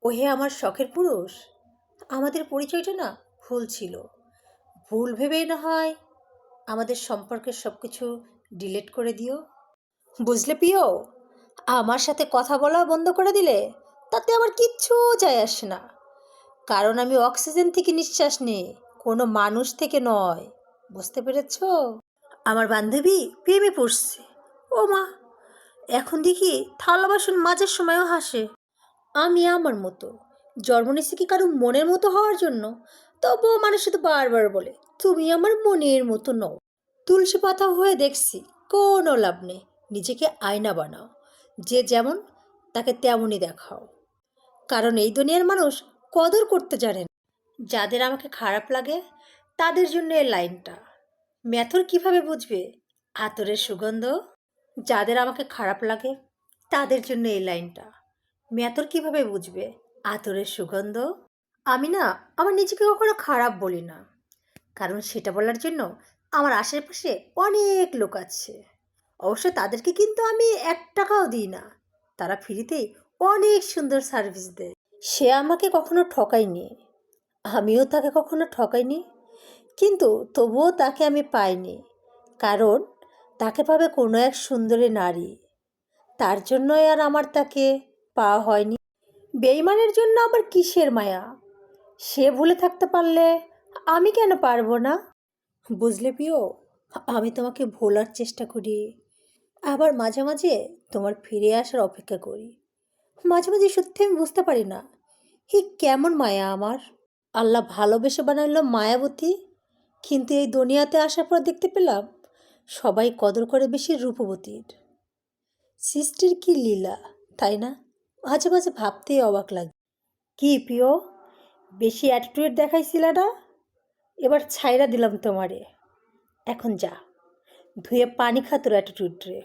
ওহে আমার শখের পুরুষ, আমাদের পরিচয়টা না ভুল ছিল। ভুল ভেবেই না হয় আমাদের সম্পর্কের সব কিছু ডিলিট করে দিও। বুঝলে প্রিয়, আমার সাথে কথা বলা বন্ধ করে দিলে তাতে আমার কিচ্ছু যায় আসে না। কারণ আমি অক্সিজেন থেকে নিঃশ্বাস নিই, কোনো মানুষ থেকে নয়। বুঝতে পেরেছ? আমার বান্ধবী প্রেমে পড়ছে। ও মা, এখন দেখি থালা বাসন মাজার সময়ও হাসে। আমি আমার মতো জন্ম নিয়েছি কি কারো মনের মতো হওয়ার জন্য? তবুও মানুষ তো বারবার বলে তুমি আমার মনের মতো নও। তুলসী পাতা হয়ে দেখছি কোনো লাভ নেই। নিজেকে আয়না বানাও, যে যেমন তাকে তেমনই দেখাও। কারণ এই দুনিয়ার মানুষ কদর করতে জানে না। যাদের আমাকে খারাপ লাগে তাদের জন্য এই লাইনটা। ম্যাথর কিভাবে বুঝবে আতরের সুগন্ধ? যাদের আমাকে খারাপ লাগে তাদের জন্য এই লাইনটা। ম্যাথর কিভাবে বুঝবে আতরের সুগন্ধ? আমি না আমার নিজেকে কখনো খারাপ বলি না, কারণ সেটা বলার জন্য আমার আশেপাশে অনেক লোক আছে। অবশ্য তাদেরকে কিন্তু আমি 1 টাকাও দিই না। তারা ফ্রিতেই অনেক সুন্দর সার্ভিস দেয়। সে আমাকে কখনো ঠকায়নি, আমিও তাকে কখনো ঠকাইনি। কিন্তু তবুও তাকে আমি পাইনি, কারণ তাকে পাবে কোনো এক সুন্দরী নারী। তার জন্যই আর আমার তাকে পাওয়া হয়নি। বেইমানের জন্য আবার কিসের মায়া? সে ভুলে থাকতে পারলে আমি কেন পারবো না? বুঝলে প্রিয়, আমি তোমাকে ভোলার চেষ্টা করি, আবার মাঝে মাঝে তোমার ফিরে আসার অপেক্ষা করি। মাঝে মাঝে সত্যি আমি বুঝতে পারি না কেমন মায়া আমার। আল্লাহ ভালোবেসে বানাইলো মায়াবতী, কিন্তু এই দুনিয়াতে আসার পর দেখতে পেলাম সবাই কদর করে বেশি রূপবতীর। সৃষ্টির কি লীলা, তাই না? মাঝে মাঝে ভাবতেই অবাক লাগে। কি প্রিয়, বেশি অ্যাটিটিউড দেখাইছিল না? এবার ছাইরা দিলাম তোমারে। এখন যা, ধুয়ে পানি খা তোর অ্যাটিটিউড রে।